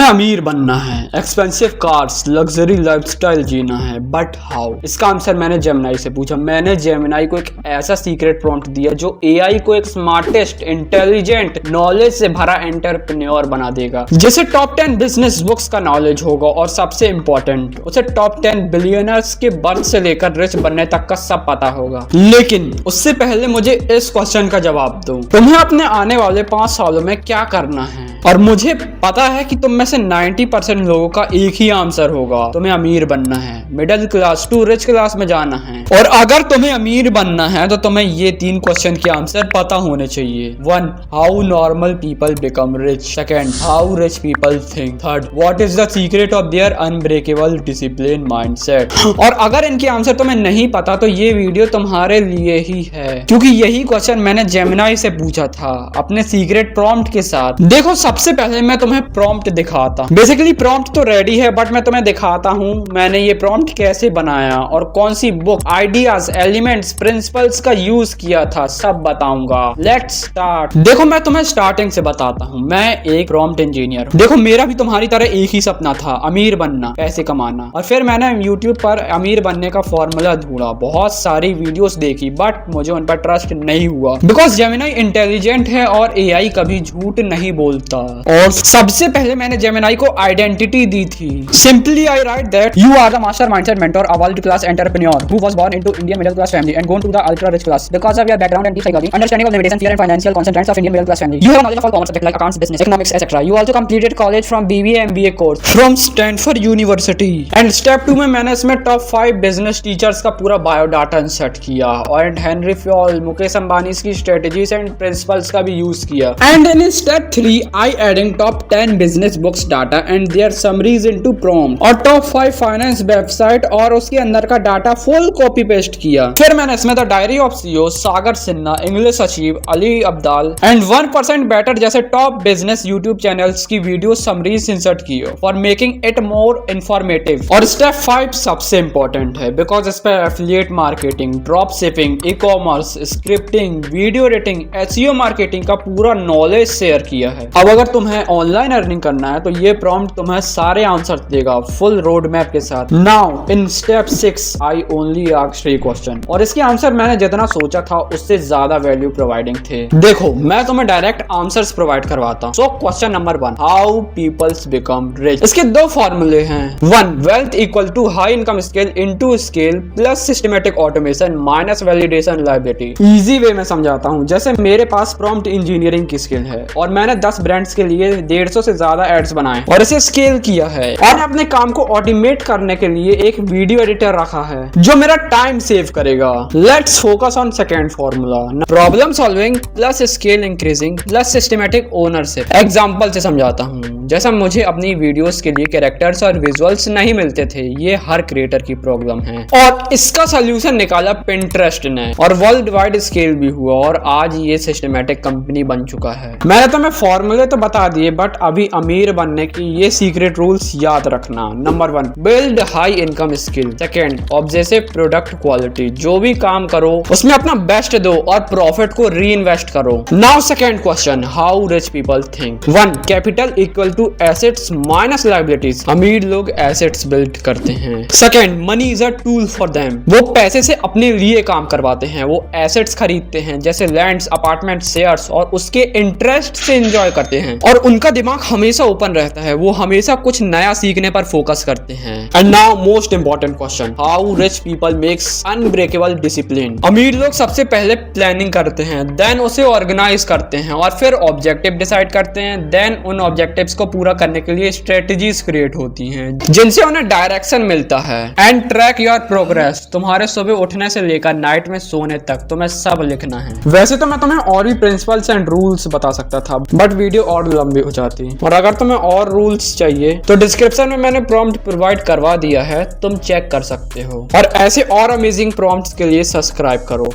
तुम्हें अमीर बनना है, एक्सपेंसिव कार्स, लग्जरी लाइफस्टाइल जीना है, बट हाउ? इसका आंसर मैंने जेमिनाई से पूछा। मैंने जेमिनाई को एक ऐसा सीक्रेट प्रॉम्प्ट दिया जो एआई को एक स्मार्टेस्ट, इंटेलिजेंट, नॉलेज से भरा एंटरप्रेन्योर बना देगा, जिसे टॉप 10 बिजनेस बुक्स का नॉलेज होगा और सबसे इंपॉर्टेंट, उसे टॉप 10 बिलियनर्स के बर्थ से लेकर रिच बनने तक का सब पता होगा। लेकिन उससे पहले मुझे इस क्वेश्चन का जवाब दो, तुम्हें अपने आने वाले 5 सालों में क्या करना है? और मुझे पता है कि तुम में से 90% लोगों का एक ही आंसर होगा, तुम्हें अमीर बनना है, middle class to rich class में जाना है। और अगर तुम्हें अमीर बनना है तो तुम्हें ये 3 क्वेश्चन के आंसर पता होने चाहिए। 1. How normal people become rich. 2. How rich people think. 3. What is the secret of their unbreakable discipline mindset. और अगर इनके आंसर तुम्हें नहीं पता तो ये वीडियो तुम्हारे लिए ही है, क्योंकि यही क्वेश्चन मैंने जेमिनाई से पूछा था अपने सीक्रेट प्रॉम्प्ट के साथ। देखो, सबसे पहले मैं तुम्हें प्रॉम्प्ट दिखाता। बेसिकली प्रॉम्प्ट तो रेडी है, बट मैं तुम्हें दिखाता हूँ मैंने ये प्रॉम्प्ट कैसे बनाया और कौन सी बुक, आइडियाज, एलिमेंट्स, प्रिंसिपल्स का यूज किया था, सब बताऊंगा। Let's start. देखो, मैं तुम्हें स्टार्टिंग से बताता हूँ। मैं एक प्रॉम्प्ट इंजीनियर हूँ। देखो, मेरा भी तुम्हारी तरह एक ही सपना था, अमीर बनना, पैसे कमाना। और फिर मैंने यूट्यूब पर अमीर बनने का फॉर्मूला ढूंढा, बहुत सारी वीडियोस देखी, बट मुझे उन पर ट्रस्ट नहीं हुआ, बिकॉज जेमिनाई इंटेलिजेंट है और एआई कभी झूठ नहीं बोलता। और सबसे पहले मैंने जेमिनाई को आइडेंटिटी दी थी। Simply I write that you are the master mindset mentor, a world class entrepreneur who was born into Indian middle class family and gone to the ultra rich class because of your background and deep psychology, understanding of limitation, fear and financial constraints of Indian middle class family. You have knowledge of all commerce subjects like accounts, business, economics, etc. You also completed college from BBA MBA course from Stanford University. And step 2 में मैंने इसमें top 5 business teachers का पूरा biodata insert किया और Henry fall, Mukesh Ambani की strategies and principles का भी यूज किया। And in step 3 I adding top 10 business books data and their summaries into prompt और top 5 फाइनेंस वेबसाइट और उसके अंदर का डाटा फुल कॉपी पेस्ट किया। फिर मैंने इसमें the diary of CEO, Sagar Sinha, English achieve, Ali Abdaal and 1% better जैसे टॉप बिजनेस यूट्यूब चैनल्स की वीडियो समरीज इंसर्ट की for making it more informative. और स्टेप 5 सबसे इंपॉर्टेंट है, बिकॉज इस पे affiliate marketing, drop shipping, ecommerce, scripting, video editing, SEO marketing का पूरा नॉलेज शेयर किया है। अब अगर तुम्हें ऑनलाइन अर्निंग करना है तो ये प्रॉम्प्ट तुम्हें सारे आंसर देगा फुल रोड मैप के साथ। Now in step 6 I only asked 3 question और इसके आंसर मैंने जितना सोचा था उससे ज्यादा वैल्यू प्रोवाइडिंग थे। देखो, मैं तुम्हें डायरेक्ट आंसर्स प्रोवाइड करवाता हूँ। So question number 1, how peoples become rich. इसके 2 फॉर्मूले हैं। 1, wealth equal to high income scale into scale plus systematic automation minus validation liability. Easy way में समझाता हूँ। जैसे मेरे पास प्रॉम्प्ट इंजीनियरिंग की स्किल है और मैंने 10 ब्रांड्स के लिए 150 से ज्यादा एड्स बनाए और इसे स्केल किया है और अपने काम को ऑटोमेट करने के लिए एक वीडियो एडिटर रखा है जो मेरा टाइम सेव करेगा। Let's focus on second formula, problem solving plus scale increasing plus systematic ownership. Example से समझाता हूँ। जैसा मुझे अपनी वीडियोस के लिए कैरेक्टर्स और विजुअल्स नहीं मिलते थे, ये हर क्रिएटर की प्रॉब्लम है और इसका सोल्यूशन निकाला पिंटरेस्ट ने और वर्ल्ड वाइड स्केल भी हुआ और आज ये सिस्टमेटिक कंपनी बन चुका है। मैंने तुम्हें फॉर्मूले तो बता दिए, बट अभी अमीर बनने की ये सीक्रेट रूल्स याद रखना। Number 1, build high income skill. 2, obsessive product quality. जो भी काम करो उसमें अपना बेस्ट दो और प्रॉफिट को री इन्वेस्ट करो। Now second question, how rich people think. 1, capital equal to assets minus liabilities. अमीर लोग एसेट्स बिल्ड करते हैं। 2, money is a tool for them. वो पैसे से अपने लिए काम करवाते हैं, वो एसेट्स खरीदते हैं जैसे लैंड्स, अपार्टमेंट, शेयर्स और उसके इंटरेस्ट से एंजॉय करते हैं और उनका दिमाग हमेशा ओपन रहता है, वो हमेशा कुछ नया सीखने पर फोकस करते हैं। And now most important question, how rich people makes unbreakable discipline. अमीर लोग सबसे पहले प्लानिंग करते हैं, देन उसे ऑर्गेनाइज करते हैं और फिर ऑब्जेक्टिव डिसाइड करते हैं, देन उन ऑब्जेक्टिव्स को पूरा करने के लिए स्ट्रेटजीज क्रिएट होती हैं जिनसे उन्हें डायरेक्शन मिलता है। And track your progress. तुम्हारे सुबह उठने से लेकर नाइट में सोने तक तुम्हें सब लिखना है। वैसे तो मैं तुम्हें और भी प्रिंसिपल्स एंड रूल्स बता सकता था, बट वीडियो और लंबी हो जाती। और अगर तुम्हें और रूल्स चाहिए तो डिस्क्रिप्शन में मैंने प्रॉम्प्ट प्रोवाइड करवा दिया है, तुम चेक कर सकते हो। और ऐसे और अमेजिंग प्रॉम्प्ट्स के लिए सब्सक्राइब करो।